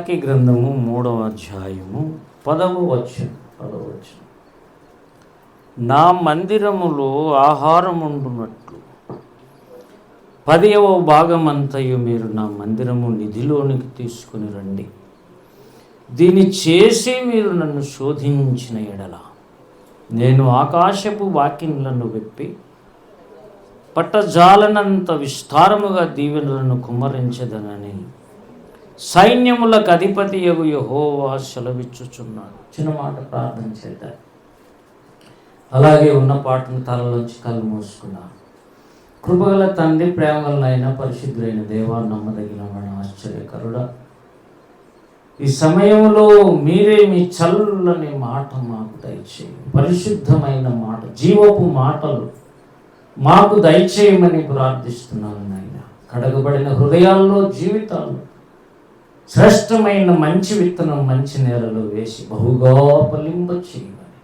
మలాకి గ్రంథము 3వ అధ్యాయము 10వ వచనం. నా మందిరములో ఆహారముండునట్లు 10వ భాగమంతయు మీరు నా మందిరము నిధిలోనికి తీసుకుని రండి. దీన్ని చేసి మీరు నన్ను శోధించిన ఎడల నేను ఆకాశపు వాకిన్లను విప్పి పట్టజాలనంత విస్తారముగా దీవెనలను కుమ్మరించదనని సైన్యములకు అధిపతియగు యెహోవా సెలవిచ్చుచున్నాడు. చిన్న మాట ప్రార్థన చేద్దాం. అలాగే ఉన్న పాటను తలలోంచి కళ్ళు మూసుకున్నాను. కృపగల తండ్రి, ప్రేమగలనైన పరిశుద్ధులైన దేవా, నమ్మదగిన వాడ, ఆశ్చర్యకరుడా, ఈ సమయంలో మీరే మీ చల్లని మాట మాకు దయచేయండి. పరిశుద్ధమైన మాట, జీవపు మాటలు మాకు దయచేయమని ప్రార్థిస్తున్నాను నాయన. కడగబడిన హృదయాల్లో, జీవితాల్లో శ్రేష్టమైన మంచి విత్తనం మంచి నేలలో వేసి బహుగా ఫలింప చేయమని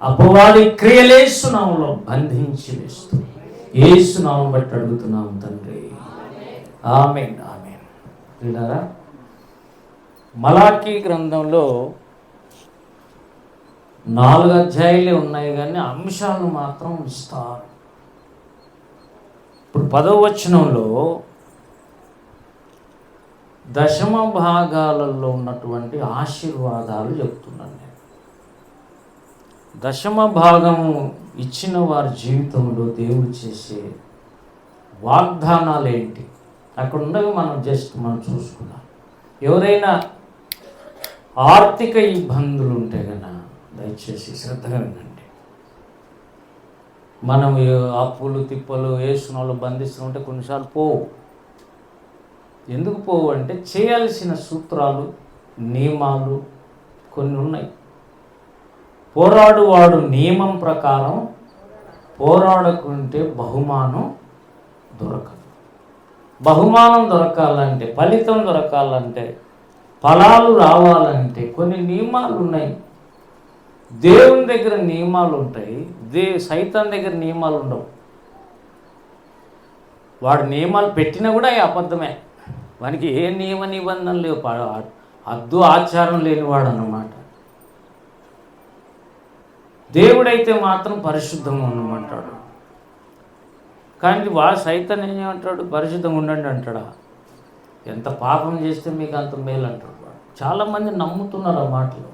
అపవాది క్రియలేసునామంలో బంధించి వేస్తూ యేసునామం బట్టి అడుగుతున్నాం తండ్రి, ఆమేన్, ఆమేన్. విన్నారా? మలాకి గ్రంథంలో 4 అధ్యాయాలే ఉన్నాయి, కానీ అంశాలు మాత్రం విస్తారం. ఇప్పుడు 10వ వచనంలో దశమ భాగాలలో ఉన్నటువంటి ఆశీర్వాదాలు చెప్తున్నాను నేను. దశమ భాగము ఇచ్చిన వారి జీవితంలో దేవుడు చేసే వాగ్దానాలు ఏంటి, అక్కడ ఉండగా మనం చూసుకున్నాం. ఎవరైనా ఆర్థిక ఇబ్బందులు ఉంటే కనుక దయచేసి శ్రద్ధగా వినండి. మనం అప్పులు తిప్పలు వేసిన వాళ్ళు బంధిస్తుంటే కొన్నిసార్లు పోవు. ఎందుకు పోవు అంటే చేయాల్సిన సూత్రాలు, నియమాలు కొన్ని ఉన్నాయి. పోరాడువాడు నియమం ప్రకారం పోరాడకుంటే బహుమానం దొరకదు. బహుమానం దొరకాలంటే, ఫలితం దొరకాలంటే, ఫలాలు రావాలంటే కొన్ని నియమాలు ఉన్నాయి. దేవుని దగ్గర నియమాలు ఉంటాయి, సైతాన్ దగ్గర నియమాలు ఉండవు. వాడు నియమాలు పెట్టినా కూడా అబద్ధమే. వానికి ఏ నియమ నిబంధనలు లేవు, హద్దు ఆచారం లేనివాడు అన్నమాట. దేవుడైతే మాత్రం పరిశుద్ధంగా ఉండమంటాడు. కానీ సైతాన్ ఏమంటాడు? పరిశుద్ధంగా ఉండండి అంటాడా? ఎంత పాపం చేస్తే మీకు అంత మేలు అంటాడు. చాలామంది నమ్ముతున్నారు ఆ మాటలు.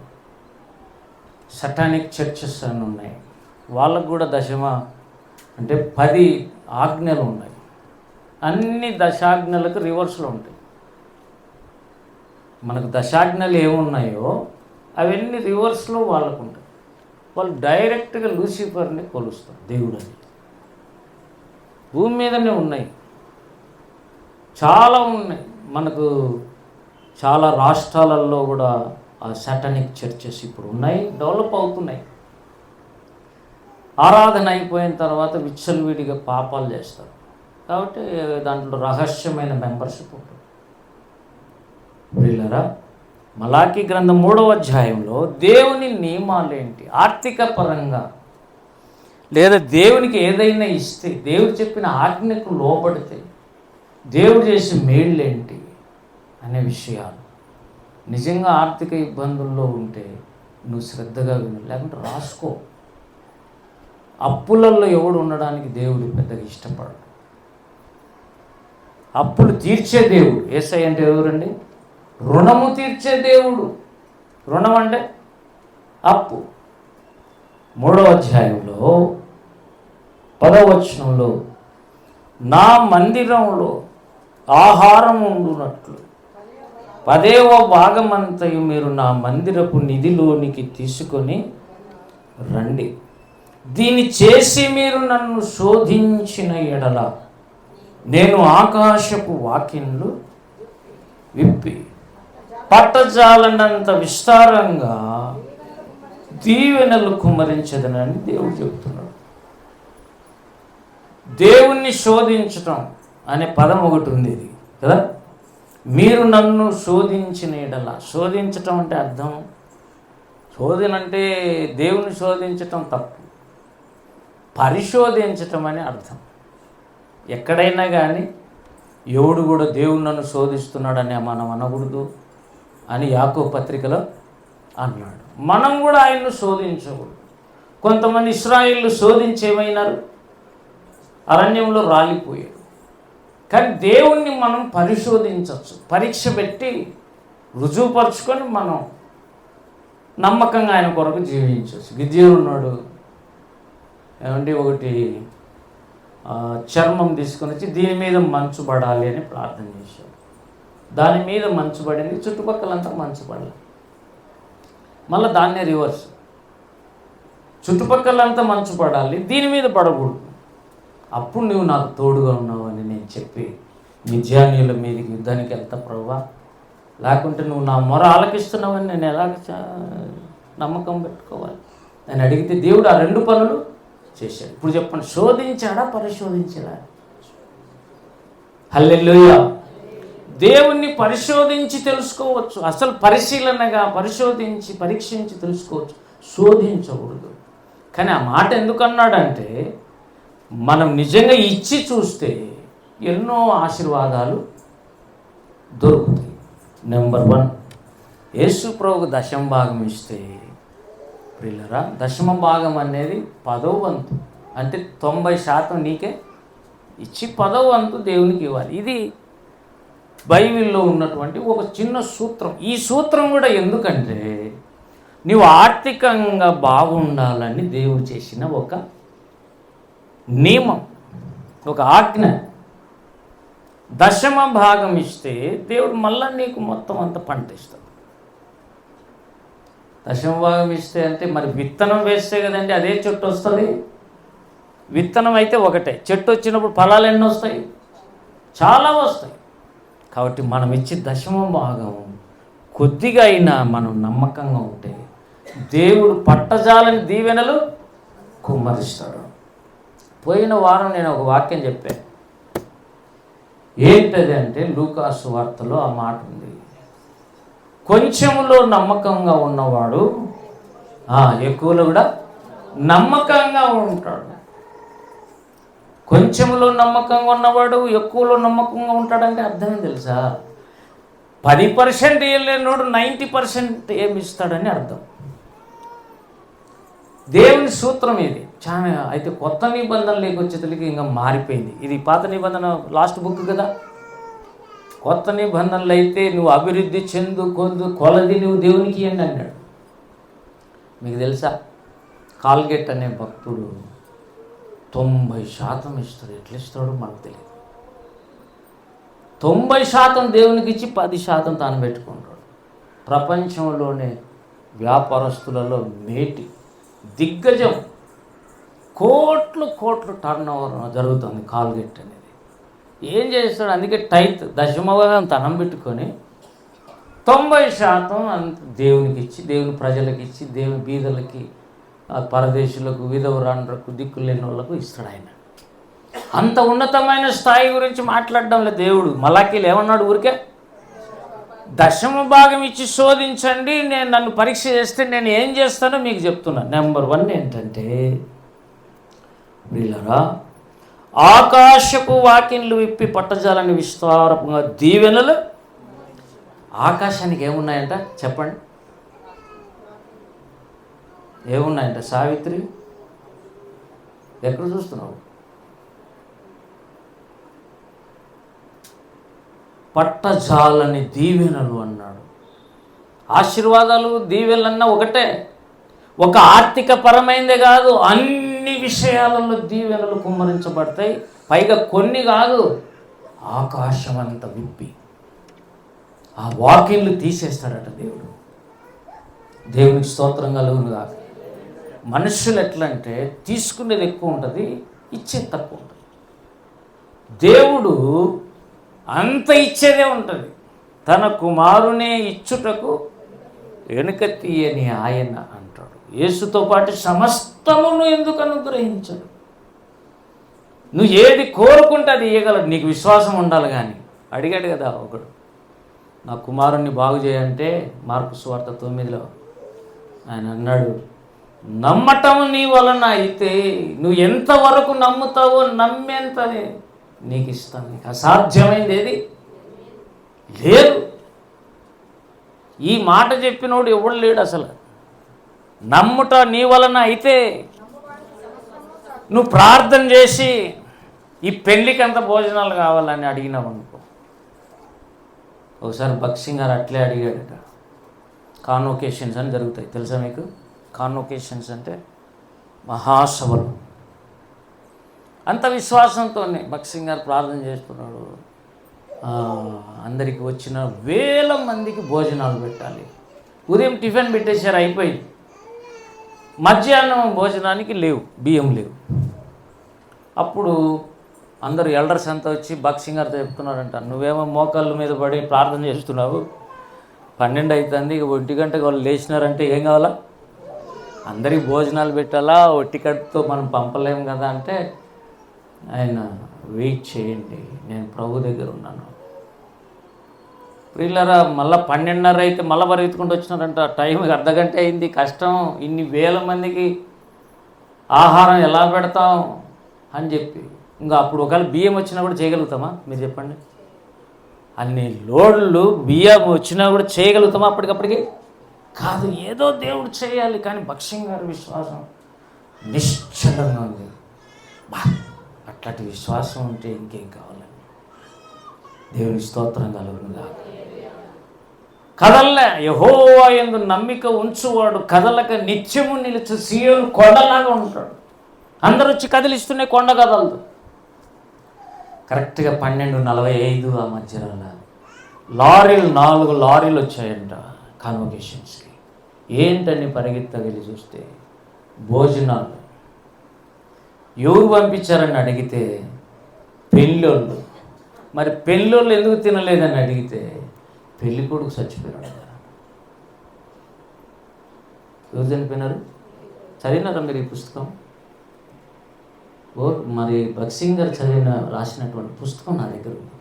సటానిక్ చర్చెస్ అని ఉన్నాయి, వాళ్ళకు కూడా దశమ అంటే 10 ఆజ్ఞలు ఉన్నాయి. అన్ని దశాజ్ఞలకు రివర్స్లో ఉంటాయి. మనకు దశాజ్ఞలు ఏమున్నాయో అవన్నీ రివర్స్లో వాళ్ళకు ఉంటాయి. వాళ్ళు డైరెక్ట్గా లూసిఫర్ని కొలుస్తారు దేవుడు అని. భూమి మీదనే ఉన్నాయి, చాలా ఉన్నాయి. మనకు చాలా రాష్ట్రాలలో కూడా ఆ సాటానిక్ చర్చెస్ ఇప్పుడు ఉన్నాయి, డెవలప్ అవుతున్నాయి. ఆరాధన అయిపోయిన తర్వాత విచ్చలవిడిగా పాపాలు చేస్తారు. కాబట్టి దాంట్లో రహస్యమైన మెంబర్షిప్ ఉంటుంది. ప్రియులారా, మలాకి గ్రంథం 3వ అధ్యాయంలో దేవుని నియమాలు ఏంటి, ఆర్థిక పరంగా లేదా దేవునికి ఏదైనా ఇస్తే, దేవుడు చెప్పిన ఆజ్ఞకు లోబడితే దేవుడు చేసే మేళ్ళు ఏంటి అనే విషయాలు. నిజంగా ఆర్థిక ఇబ్బందుల్లో ఉంటే నువ్వు శ్రద్ధగా విను, లేకుంటే రాసుకో. అప్పులలో ఎవడు ఉండడానికి దేవుడు పెద్దగా ఇష్టపడడు. అప్పులు తీర్చే దేవుడు యేసయ్య అంటే ఎవరండి? రుణము తీర్చే దేవుడు. రుణం అంటే అప్పు. 3వ అధ్యాయంలో 10వ వచనంలో నా మందిరంలో ఆహారం ఉండునట్లు 10వ భాగమంతయు మీరు నా మందిరపు నిధిలోనికి తీసుకొని రండి. దీన్ని చేసి మీరు నన్ను శోధించిన ఎడల నేను ఆకాశపు వాకిన్లు విప్పి పట్టజాలనంత విస్తారంగా దీవెనలు కుమ్మరించదనని దేవుడు చెబుతున్నాడు. దేవుణ్ణి శోధించటం అనే పదం ఒకటి ఉంది ఇది కదా. మీరు నన్ను శోధించిన ఎడల, శోధించటం అంటే అర్థం, శోధన అంటే దేవుని శోధించటం తప్పు, పరిశోధించటం అని అర్థం. ఎక్కడైనా కానీ ఎవడు కూడా దేవుడు నన్ను శోధిస్తున్నాడని మనం అనకూడదు, అని యాకోబు పత్రికలో అన్నాడు. మనం కూడా ఆయన్ను శోధించకూడదు. కొంతమంది ఇశ్రాయేలు శోధించేమైనారు, అరణ్యంలో రాలిపోయారు. కానీ దేవుణ్ణి మనం పరిశోధించవచ్చు, పరీక్ష పెట్టి రుజువుపరుచుకొని మనం నమ్మకంగా ఆయన కొరకు జీవించవచ్చు. గిద్యోను ఉన్నాడు, ఏమంటే ఒకటి చర్మం తీసుకొని వచ్చి దీని మీద మంచు పడాలి అని ప్రార్థన చేశాడు. దాని మీద మంచు పడింది, చుట్టుపక్కలంతా మంచు పడాలి. మళ్ళీ దాన్నే రివర్స్, చుట్టుపక్కలంతా మంచు పడాలి, దీని మీద పడకూడదు. అప్పుడు నువ్వు నాకు తోడుగా ఉన్నావు అని నేను చెప్పి మిద్యానీయుల మీదకి యుద్ధానికి వెళ్తా ప్రభువా, లేకుంటే నువ్వు నా మొర ఆలకిస్తున్నావని నేను ఎలాగ నమ్మకం పెట్టుకోవాలి అని అడిగితే దేవుడు ఆ 2 పనులు చేశాడు. ఇప్పుడు చెప్పండి, శోధించాడా పరిశోధించాడా? హల్లెలూయా. దేవుణ్ణి పరిశోధించి తెలుసుకోవచ్చు, అసలు పరిశీలనగా పరిశోధించి పరీక్షించి తెలుసుకోవచ్చు, శోధించకూడదు. కానీ ఆ మాట ఎందుకన్నాడంటే మనం నిజంగా ఇచ్చి చూస్తే ఎన్నో ఆశీర్వాదాలు దొరుకుతాయి. నెంబర్ 1, యేసు ప్రభువుకు దశమ భాగం ఇస్తే ప్రియులరా, దశమ భాగం అనేది 10వ వంతు, అంటే 90% నీకే ఇచ్చి 10వ వంతు దేవునికి ఇవ్వాలి. ఇది బైబిల్లో ఉన్నటువంటి ఒక చిన్న సూత్రం. ఈ సూత్రం కూడా ఎందుకంటే నీవు ఆర్థికంగా బాగుండాలని దేవుడు చేసిన ఒక నియమం, ఒక ఆజ్ఞ. దశమ భాగం ఇస్తే దేవుడు మళ్ళీ నీకు మొత్తం అంత పంట ఇస్తాడు. దశమ భాగం ఇస్తే అంటే మరి విత్తనం వేస్తే కదండి అదే చెట్టు వస్తుంది. విత్తనం అయితే ఒకటే, చెట్టు వచ్చినప్పుడు ఫలాలు ఎన్ని వస్తాయి? చాలా వస్తాయి. కాబట్టి మనం ఇచ్చే దశమ భాగం కొద్దిగా అయినా మనం నమ్మకంగా ఉంటే దేవుడు పట్టజాలని దీవెనలు కుమ్మరిస్తాడు. పోయిన వారం నేను ఒక వాక్యం చెప్పాను. ఏంటది అంటే లూకాసు వార్తలో ఆ మాట ఉంది, కొంచెములో నమ్మకంగా ఉన్నవాడు ఎక్కువలో కూడా నమ్మకంగా ఉంటాడు. కొంచెంలో నమ్మకంగా ఉన్నవాడు ఎక్కువలో నమ్మకంగా ఉంటాడంటే అర్థం తెలుసా? 10% ఇవ్వలేనోడు 90% ఏమి ఇస్తాడని అర్థం. దేవుని సూత్రం ఇది చాలా. అయితే కొత్త నిబంధనలోకి వచ్చేసరికి ఇంకా మారిపోయింది. ఇది పాత నిబంధన లాస్ట్ బుక్ కదా. కొత్త నిబంధనలు అయితే నువ్వు అభివృద్ధి చెందు కొలది నువ్వు దేవునికి ఇవ్వండి అన్నాడు. మీకు తెలుసా, కాల్గేట్ అనే భక్తుడు 90% ఇస్తాడు. ఎట్లా ఇస్తాడో మనకు తెలియదు. 90% దేవునికి ఇచ్చి 10% తాను పెట్టుకుంటాడు. ప్రపంచంలోనే వ్యాపారస్తులలో మేటి దిగ్గజం, కోట్లు టర్న్ ఓవర్ జరుగుతుంది కాల్గేట్ అనేది. ఏం చేస్తాడు? అందుకే టైత్ దశమభాగం తనం పెట్టుకొని 90% అంత దేవునికి ఇచ్చి, దేవుని ప్రజలకు ఇచ్చి, దేవుని బీదలకి, పరదేశులకు, విధవరాండ్రకు, దిక్కులేని వాళ్ళకు ఇస్తాడు ఆయన. అంత ఉన్నతమైన స్థాయి గురించి మాట్లాడడం లేదు దేవుడు. మలాకీలు ఏమన్నాడు? ఊరికే దశమ భాగం ఇచ్చి శోధించండి, నేను నన్ను పరీక్ష చేస్తే నేను ఏం చేస్తానో మీకు చెప్తున్నాను. నెంబర్ 1 ఏంటంటే వీళ్ళరా, ఆకాశపు వాకిన్లు విప్పి పట్టజాలని విస్తారంగా దీవెనలు. ఆకాశానికి ఏమున్నాయంట చెప్పండి? ఏమున్నాయంట? సావిత్రి ఎక్కడ చూస్తున్నావు? పట్టజాలని దీవెనలు అన్నాడు. ఆశీర్వాదాలు దీవెనలన్నా ఒకటే, ఒక ఆర్థిక పరమైందే కాదు, అన్ని విషయాలలో దీవెనలు కుమ్మరించబడతాయి. పైగా కొన్ని కాదు, ఆకాశం అంత విప్పి ఆ వాకిన్లు తీసేస్తాడట దేవుడు. దేవునికి స్తోత్రం కలుగును కాదు. మనుషులు ఎట్లంటే తీసుకునేది ఎక్కువ ఉంటుంది, ఇచ్చేది తక్కువ ఉంటుంది. దేవుడు అంత ఇచ్చేదే ఉంటుంది. తన కుమారునే ఇచ్చుటకు వెనుక తీయని ఆయన అంటాడు. యేసుతో పాటు సమస్తమును ఎందుకు అనుగ్రహించడు? నువ్వు ఏది కోరుకుంటే అది ఇవ్వగలడు, నీకు విశ్వాసం ఉండాలి. కానీ అడిగాడు కదా ఒకడు, నా కుమారుణ్ణి బాగు చేయంటే మార్కు సువార్త 9లో ఆయన అన్నాడు, నమ్మటం నీ వలన అయితే నువ్వు ఎంతవరకు నమ్ముతావో నమ్మేంతనే నీకు ఇస్తాను. నీకు అసాధ్యమైంది ఏది లేదు. ఈ మాట చెప్పినోడు ఎవడు లేడు అసలు. నమ్ముట నీ వలన అయితే నువ్వు ప్రార్థన చేసి ఈ పెళ్ళికి ఎంత భోజనాలు కావాలని అడిగినావు అనుకో. ఒకసారి భక్సింగ్ గారు అట్లే అడిగాడట. కాన్వొకేషన్స్ అని జరుగుతాయి, తెలుసా మీకు? కాన్వొకేషన్స్ అంటే మహాసభలు. అంత విశ్వాసంతోనే భక్సింగ్ గారు ప్రార్థన చేస్తున్నాడు. అందరికి వచ్చిన 1000 మందికి భోజనాలు పెట్టాలి. ఉదయం టిఫిన్ పెట్టేశారు, అయిపోయింది. మధ్యాహ్నం భోజనానికి లేవు, బియ్యం లేవు. అప్పుడు అందరూ ఎల్డర్స్ అంతా వచ్చి భక్సింగ్ గారితో చెప్తున్నారంట, నువ్వేమో మోకాళ్ళ మీద పడి ప్రార్థన చేస్తున్నావు, 12 అవుతుంది, ఇక 1 గంటకి వాళ్ళు లేచినారంటే ఏం కావాలా? అందరికి భోజనాలు పెట్టాలా, ఒట్టి కట్టుతో మనం పంపలేము కదా అంటే, ఆయన వెయిట్ చేయండి, నేను ప్రభు దగ్గర ఉన్నాను. ప్రియులారా, మళ్ళీ 12:30 అయితే మళ్ళీ పరిగెత్తుకుంటూ వచ్చినారంట. టైంకి అర్ధగంట అయింది, కష్టం, ఇన్ని 1000 మందికి ఆహారం ఎలా పెడతాం అని చెప్పి. ఇంకా అప్పుడు ఒకవేళ బియ్యం వచ్చినా కూడా చేయగలుగుతామా మీరు చెప్పండి? అన్ని లోడ్లు బియ్యం వచ్చినా కూడా చేయగలుగుతామా అప్పటికప్పటికి? కాదు, ఏదో దేవుడు చేయాలి. కానీ భక్సింగ్ గారి విశ్వాసం నిశ్చలంగా ఉంది. అట్లాంటి విశ్వాసం ఉంటే ఇంకేం కావాలండి? దేవుని స్తోత్రం కలుగునుగా. కదల్లే, యెహోవా యందు నమ్మిక ఉంచువాడు కదలక నిత్యము నిలిచి సీయోను కొండలాగా ఉంటాడు. అందరూ వచ్చి కదిలిస్తూనే కొండ కదలదు. కరెక్ట్గా 12:45 ఆ మధ్యలో లారీలు 4 లారీలు వచ్చాయంట కాన్వొకేషన్స్కి. ఏంటని పరిగెత్తగలి చూస్తే భోజనాలు. ఎవరు పంపించారని అడిగితే పెళ్ళోళ్ళు. మరి పెళ్ళోళ్ళు ఎందుకు తినలేదని అడిగితే పెళ్ళి కొడుకు చచ్చిపోయినాడు. ఎవరు చనిపోయినారు? చదివినారా మీరు ఈ పుస్తకం? మరి భక్సింగ్ గారు రాసినటువంటి పుస్తకం నా దగ్గర ఉంది.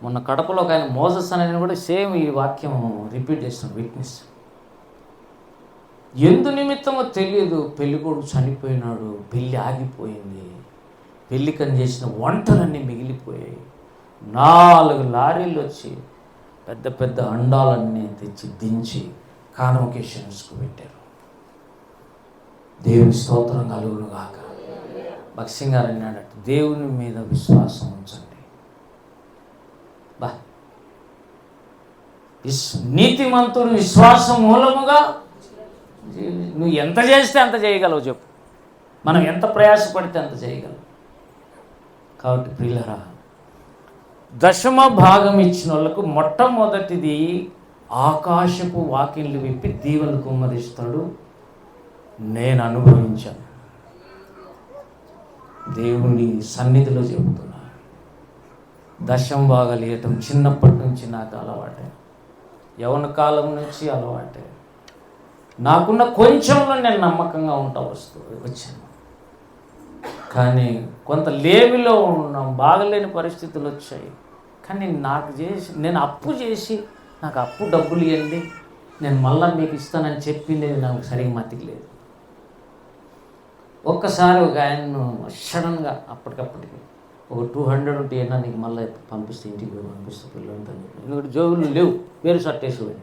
మొన్న కడపలో ఒక ఆయన మోజస్ అనేది కూడా సేమ్ ఈ వాక్యం రిపీట్ చేస్తున్నాడు. విట్నెస్. ఎందు నిమిత్తమో తెలియదు, పెళ్ళి కొడుకు చనిపోయినాడు, పెళ్ళి ఆగిపోయింది, పెళ్ళికని చేసిన వంటలన్నీ మిగిలిపోయాయి. 4 లారీలు వచ్చి పెద్ద పెద్ద అండాలన్నీ తెచ్చి దించి కాన్వొకేషన్స్కు పెట్టారు. దేవుని స్తోత్రం కలుగును గాక. భక్సింగ్ గారు అన్నాడట, దేవుని మీద విశ్వాసం ఉంచండి. నీతిమంతుడు విశ్వాసం మూలముగా నువ్వు ఎంత చేస్తే అంత చేయగలవు చెప్పు. మనం ఎంత ప్రయాసపడితే అంత చేయగలవు. కాబట్టి ప్రియులరా, 10వ భాగం ఇచ్చిన వాళ్ళకు మొట్టమొదటిది ఆకాశపు వాకిళ్ళు విప్పి దీవెనలు కుమ్మరిస్తాడు. నేను అనుభవించాను, దేవుని సన్నిధిలో చెబుతున్నా. 10వ భాగాలు ఇవ్వటం చిన్నప్పటి నుంచి నాకు అలవాటే, యవ్వన కాలం నుంచి అలవాటే. నాకున్న కొంచెంలో నేను నమ్మకంగా వచ్చాను. కానీ కొంత లేమిలో ఉన్నాం, బాగలేని పరిస్థితులు వచ్చాయి. కానీ నేను అప్పు చేసి నాకు అప్పు డబ్బులు ఇవ్వండి, నేను మళ్ళీ మీకు ఇస్తానని చెప్పింది నాకు సరిగ్గా మతికి లేదు. ఒక్కసారి ఒక ఆయన్ను సడన్గా అప్పటికప్పటికి ఒక 200 ఉంటే అయినా నీకు మళ్ళీ పంపిస్తే ఇంటికి పోయి పంపిస్తే పిల్లలంతా ఎందుకంటే జోబులు లేవు, వేరే షర్ట్ వేసిపోయి.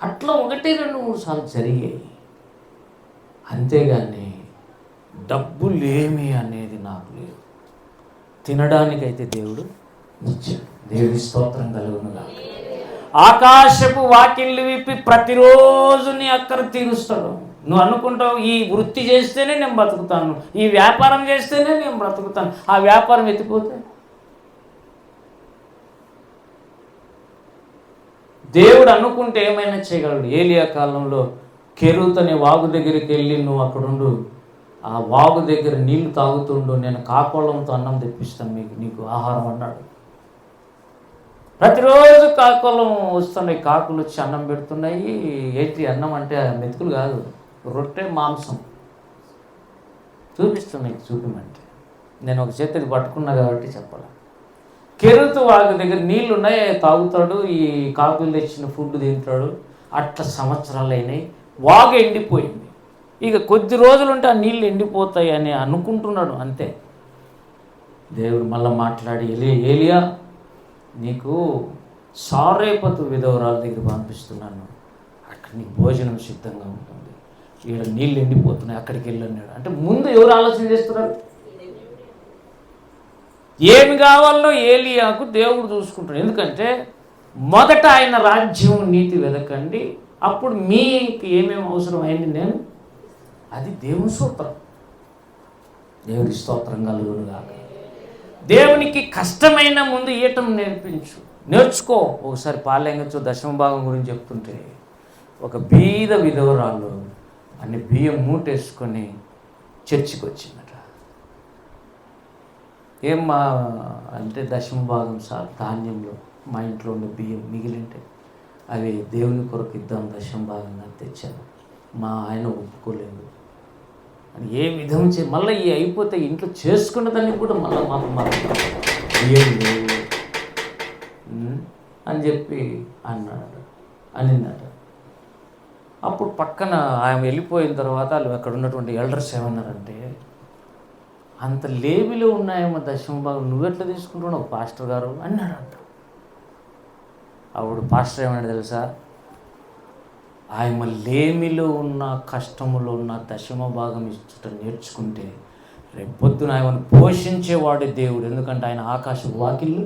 అట్లా 1, 2, 3 సార్లు జరిగాయి. అంతేగాని డబ్బులేమి అనేది నాకు లేదు. తినడానికైతే దేవుడు ఇచ్చాడు. దేవుడి స్తోత్రం కలుగునుగా. ఆకాశపు వాకిళ్ళు విప్పి ప్రతిరోజు నీ అక్కర తీరుస్తాడు. నువ్వు అనుకుంటావు ఈ వృత్తి చేస్తేనే నేను బ్రతుకుతాను, ఈ వ్యాపారం చేస్తేనే నేను బ్రతుకుతాను. ఆ వ్యాపారం ఎత్తిపోతే దేవుడు అనుకుంటే ఏమైనా చేయగలడు. ఏలియా కాలంలో కెరూత్ అనే వాగు దగ్గరికి వెళ్ళి నువ్వు అక్కడుండు, ఆ వాగు దగ్గర నీళ్లు తాగుతుండు, నేను కాకోళంతో అన్నం తెప్పిస్తాను నీకు ఆహారం అన్నాడు. ప్రతిరోజు కాకోళం వస్తున్నాయి, కాకులు వచ్చి అన్నం పెడుతున్నాయి. ఏంటి అన్నం అంటే మెతుకులు కాదు, రొట్టె మాంసం చూపిస్తున్నాయి. చూపిమంటే నేను ఒక చేతికి పట్టుకున్నా కాబట్టి చెప్పాలి. కెరూతు వాగు దగ్గర నీళ్ళు ఉన్నాయి, తాగుతాడు, ఈ కాకులు తెచ్చిన ఫుడ్ తింటాడు. అట్లా సంవత్సరాలు అయినాయి, వాగు ఎండిపోయింది. ఇక కొద్ది రోజులుంటే ఆ నీళ్ళు ఎండిపోతాయి అని అనుకుంటున్నాడు. అంతే, దేవుడు మళ్ళీ మాట్లాడి ఏలియా నీకు సారేపతు విధవరాల దగ్గర పంపిస్తున్నాను, అక్కడ నీకు భోజనం సిద్ధంగా ఉంటుంది, ఈడ నీళ్ళు ఎండిపోతున్నాయి, అక్కడికి వెళ్ళన్నాడు. అంటే ముందు ఎవరు ఆలోచన చేస్తున్నారు? ఏమి కావాలో ఏలియాకు దేవుడు చూసుకుంటాడు. ఎందుకంటే మొదట ఆయన రాజ్యం నీతి వెదకండి, అప్పుడు మీకు ఏమేమి అవసరం అయింది నేను, అది దేవుని సూత్రం. దేవుని స్తోత్రం కలుగునుగాక. దేవునికి కష్టమైన ముందు ఈయటం నేర్చుకో. ఒకసారి పాలెంగచ్చు దశమ భాగం గురించి చెప్తుంటే, ఒక బీద విధవరాలు అన్ని బియ్యం మూటేసుకొని చర్చికి వచ్చిందట. ఏమ్మా అంటే, దశమ భాగం సార్ ధాన్యంలో మా ఇంట్లో ఉన్న బియ్యం మిగిలింటే అవి దేవుని కొరకు ఇద్దాం దశమ భాగంగా తెచ్చాను, మా ఆయన ఒప్పుకోలేదు అని ఏ విధం మళ్ళీ ఈ అయిపోతే ఇంట్లో చేసుకున్న దానికి కూడా మళ్ళీ మాకు బియ్యం లేవు అని చెప్పి అనిందట. అప్పుడు పక్కన ఆమె వెళ్ళిపోయిన తర్వాత వాళ్ళు అక్కడ ఉన్నటువంటి ఎల్డర్స్ ఏమన్నారంటే, అంత లేబిలో ఉన్నాయేమో దశమ భాగం నువ్వెట్లా తీసుకుంటున్నావు పాస్టర్ గారు అన్నాడంట. అప్పుడు పాస్టర్ ఏమన్నాడు తెలుసా, ఆయన లేమిలో ఉన్న కష్టములో ఉన్న దశమ భాగం ఇచ్చుట నేర్చుకుంటే రేపొద్దున ఆయనను పోషించేవాడే దేవుడు. ఎందుకంటే ఆయన ఆకాశ వాకిళ్ళు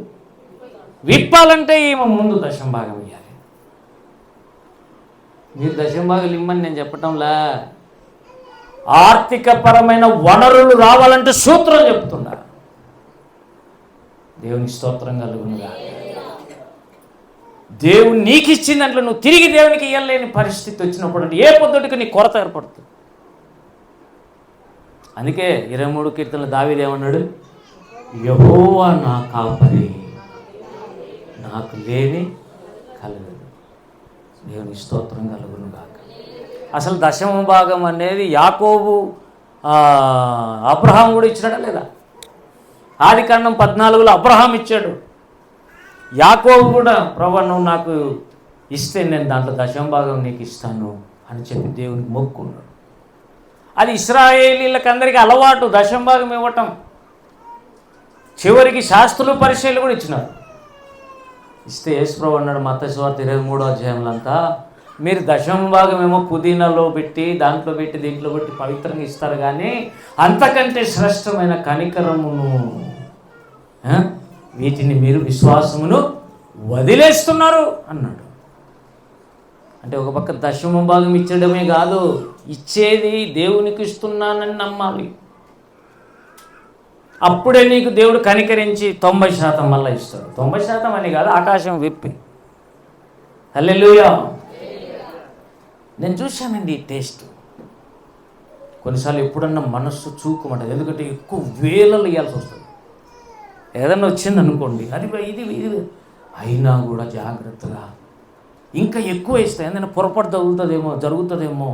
విప్పాలంటే ఈమె ముందు దశమ భాగం ఇవ్వాలి. మీరు దశమ భాగాలు ఇమ్మని నేను చెప్పటంలా, ఆర్థిక పరమైన వనరులు రావాలంటే సూత్రం చెప్తున్నా. దేవునికి స్తోత్రం కలుగునుగా. దేవుడు నీకు ఇచ్చిన దాంట్లో నువ్వు తిరిగి దేవునికి ఇవ్వలేని పరిస్థితి వచ్చినప్పుడు అంటే ఏ పొద్దుటికి నీ కొరత ఏర్పడుతుంది. అందుకే 23 కీర్తనలు దావీదు ఏమన్నాడు, యెహోవా నా కాపరి, నాకు లేని కలగదు. దేవునికి స్తోత్రం కలుగును గాక. అసలు దశమ భాగం అనేది యాకోబు అబ్రహాం కూడా ఇచ్చినాడా లేదా? ఆదికాండం 14లో అబ్రహాం ఇచ్చాడు. యాకోబు కూడా ప్రభువా నువ్వు నాకు ఇస్తే నేను దాంట్లో దశమ భాగం నీకు ఇస్తాను అని చెప్పి దేవునికి మొక్కున్నాడు. అది ఇశ్రాయేలీలకు అందరికీ అలవాటు దశమ భాగం ఇవ్వటం. చివరికి శాస్త్రులు పరిచయాలు కూడా ఇచ్చినారు. ఇస్తే యేసు ప్రభువు అన్నాడు మత్తయి సువార్త 23వ అధ్యాయంలో అంతా, మీరు దశమ భాగం ఏమో పుదీనాలో పెట్టి దాంట్లో పెట్టి దీంట్లో పెట్టి పవిత్రంగా ఇస్తారు, కానీ అంతకంటే శ్రేష్టమైన కనికరమును వీటిని మీరు విశ్వాసమును వదిలేస్తున్నారు అన్నాడు. అంటే ఒక పక్క దశమ భాగం ఇచ్చడమే కాదు, ఇచ్చేది దేవునికి ఇస్తున్నానని నమ్మాలి. అప్పుడే నీకు దేవుడు కనికరించి 90% మళ్ళీ ఇస్తాడు. 90% అని కాదు, ఆకాశం విప్పి. హల్లెలూయా. నేను చూశానండి ఈ టేస్ట్. కొన్నిసార్లు ఎప్పుడన్నా మనస్సు చూకుమంటది, ఎందుకంటే ఎక్కువ వేలలు ఇవ్వాల్సి వస్తుంది. ఏదన్నా వచ్చింది అనుకోండి, అది ఇది ఇది అయినా కూడా జాగ్రత్తగా ఇంకా ఎక్కువ ఇస్తాయి. ఏదైనా పొరపాటు జరుగుతుందేమో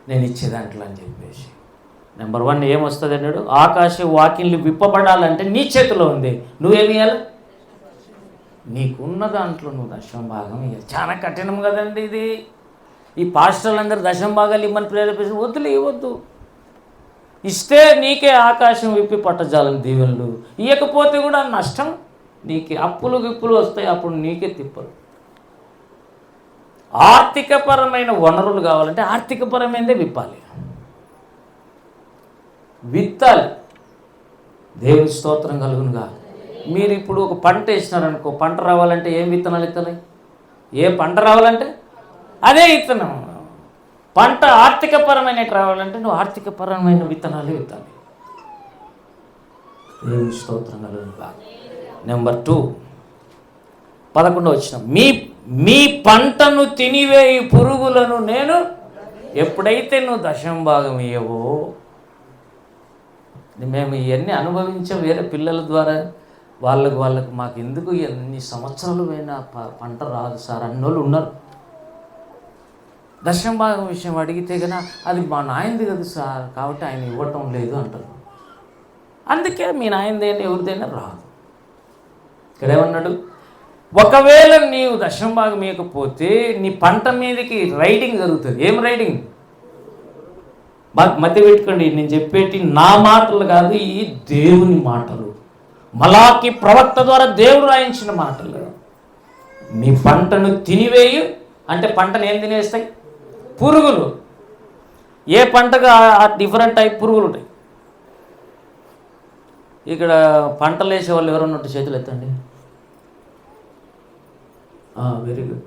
నేను ఇచ్చే దాంట్లో అని చెప్పేసి. నెంబర్ 1 ఏమొస్తుంది అన్నాడు, ఆకాశ వాకిళ్ళు విప్పబడాలంటే నీ చేతిలో ఉంది. నువ్వేమి ఇవ్వాలి? నీకున్న దాంట్లో నువ్వు దశమ భాగం ఇవ్వాలి. చాలా కఠినం కదండి ఇది. ఈ పాస్టర్లు అందరూ దశమ భాగాలు ఇమ్మని ప్రేరేపిస్తే వద్దులే, ఇవ్వద్దు. ఇస్తే నీకే ఆకాశం విప్పి పట్టజాలని దీవెనలు, ఇవ్వకపోతే కూడా నష్టం నీకే. అప్పులు విప్పులు వస్తాయి, అప్పుడు నీకే తిప్పలు. ఆర్థికపరమైన వనరులు కావాలంటే ఆర్థికపరమైనదే విప్పాలి, విత్తాలి. దేవుని స్తోత్రం కలుగునుగా. మీరు ఇప్పుడు ఒక పంట వేసినారనుకో, పంట రావాలంటే ఏం విత్తనాలు విత్తాలి? ఏ పంట రావాలంటే అదే విత్తనం. పంట ఆర్థికపరమైన రావాలంటే నువ్వు ఆర్థికపరమైన విత్తనాలు విత్తాలి. దేవుని స్తోత్రం కలుగునుగా. నెంబర్ 2 11వ వచనం, మీ పంటను తినివేయి పురుగులను నేను ఎప్పుడైతే నువ్వు దశమ భాగం ఇయ్యవో. మేము ఇవన్నీ అనుభవించాం వేరే పిల్లల ద్వారా. వాళ్ళకు మాకు ఎందుకు ఎన్ని సంవత్సరాలు పోయినా పంట రాదు సార్ అన్నోళ్ళు ఉన్నారు. దశమ భాగం విషయం అడిగితే కన్నా అది మా నాయనది కదా సార్, కాబట్టి ఆయన ఇవ్వటం లేదు అంటారు. అందుకే మీ నాయనదైనా ఎవరిదైనా రాదు. ఇక్కడ ఏమన్నాడు, ఒకవేళ నీవు దశమ భాగం ఇవ్వకపోతే నీ పంట మీదకి రైడింగ్ జరుగుతుంది. ఏం రైడింగ్? మధ్య పెట్టుకోండి, నేను చెప్పేటి నా మాటలు కాదు, ఈ దేవుని మాటలు. మలాకి ప్రవక్త ద్వారా దేవుడు రాయించిన మాటలు. మీ పంటను తినివేయు అంటే పంటను ఏం తినేస్తాయి? పురుగులు. ఏ పంటగా డిఫరెంట్ టైప్ పురుగులు ఉంటాయి. ఇక్కడ పంటలు వేసే వాళ్ళు ఎవరన్నా ఉంటే చేతులు ఎత్తండి. Very good.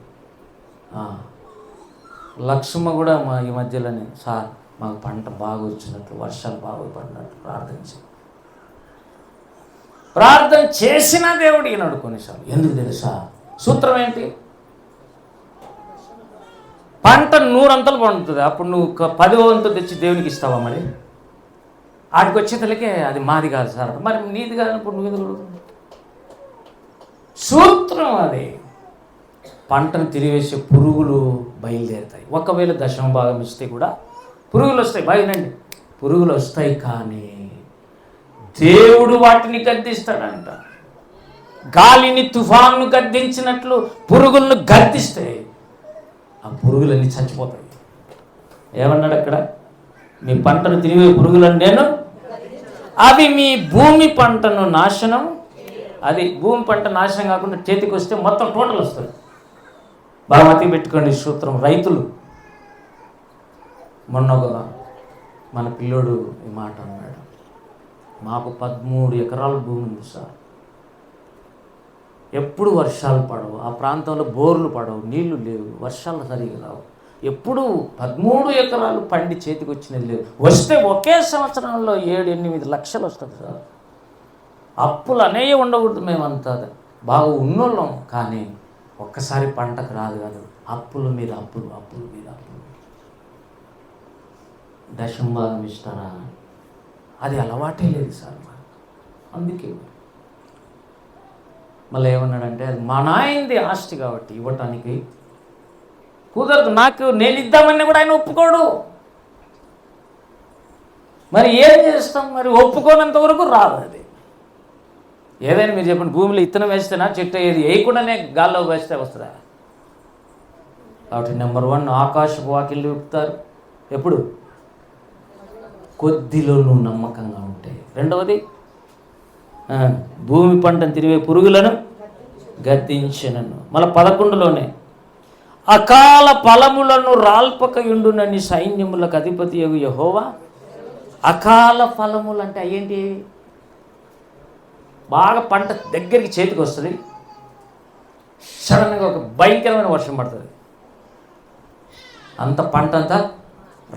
లక్ష్మ కూడా ఈ మధ్యలోనే, సార్ మాకు పంట బాగా వచ్చినట్టు, వర్షాలు బాగా పడినట్టు ప్రార్థన చేసినా దేవుడు ఈనాడు కొన్నిసార్లు. ఎందుకు తెలుసా? సూత్రం ఏంటి? పంట 100 అంతలు పండుతుంది. అప్పుడు నువ్వు 10వ వంతు తెచ్చి దేవునికి ఇస్తావా? మరి ఆడికి వచ్చేతలకే అది మాది కాదు సార్, మరి నీది కాదన్నప్పుడు నువ్వు ఎందుకు? సూత్రం అది. పంటను తిరిగేసే పురుగులు బయలుదేరుతాయి. ఒకవేళ దశమ భాగం ఇస్తే కూడా పురుగులు వస్తాయి. బాగుందండి, పురుగులు వస్తాయి. కానీ దేవుడు వాటిని గద్దిస్తాడంట. గాలిని తుఫాను గద్దించినట్లు పురుగులను గద్దిస్తే ఆ పురుగులన్నీ చచ్చిపోతాయి. ఏమన్నాడు అక్కడ? మీ పంటను తిరిగే పురుగులను నేను, అవి మీ భూమి పంటను నాశనం. అది భూమి పంట నాశనం కాకుండా చేతికి వస్తే మొత్తం టోటల్ వస్తుంది. బాగా మతి పెట్టుకోండి సూత్రం. రైతులు, మొన్న మన పిల్లోడు ఈ మాట అన్నాడు, మాకు 13 ఎకరాల భూమి ఉంది సార్, ఎప్పుడు వర్షాలు పడవు, ఆ ప్రాంతంలో బోర్లు పడవు, నీళ్లు లేవు, వర్షాలు సరిగా రావు, ఎప్పుడు 13 ఎకరాలు పండి చేతికి వచ్చినది లేదు. వస్తే ఒకే సంవత్సరంలో 7-8 లక్షలు వస్తుంది సార్. అప్పులు అనేవి ఉండకూడదు, మేమంతా బాగా ఉన్నోళ్ళం, కానీ ఒక్కసారి పంటకు రాదు కాదు, అప్పుల మీద అప్పులు, అప్పుల మీద అప్పులు. దశమ భాగం ఇస్తారా? అది అలవాటే లేదు సార్. అందుకే మళ్ళీ ఏమన్నాడంటే, అది మా నాయనది ఆస్తి కాబట్టి ఇవ్వటానికి కుదరదు, నాకు నేను ఇద్దామని కూడా ఆయన ఒప్పుకోడు. మరి ఏం చేస్తాం? మరి ఒప్పుకోనంత వరకు రాదు అది. ఏదైనా మీరు చెప్పండి, భూమిలో ఇత్తనం వేస్తేనా చెట్టు, ఏది వేయకుండానే గాల్లో వేస్తే వస్తుందా? కాబట్టి నెంబర్ 1 ఆకాశపు వాకిళ్ళు విప్పుతారు ఎప్పుడు? కొద్దిలో నువ్వు నమ్మకంగా ఉంటే. రెండవది, భూమి పంటను తిరిగే పురుగులను గద్దించెనను. మళ్ళీ 11లోనే, అకాల ఫలములను రాల్పకయుండునని సైన్యములకు అధిపతి యెహోవా. అకాల ఫలములు అంటే ఏంటి? బాగా పంట దగ్గరికి చేతికి వస్తుంది, సడన్గా ఒక భయంకరమైన వర్షం పడుతుంది, అంత పంట అంతా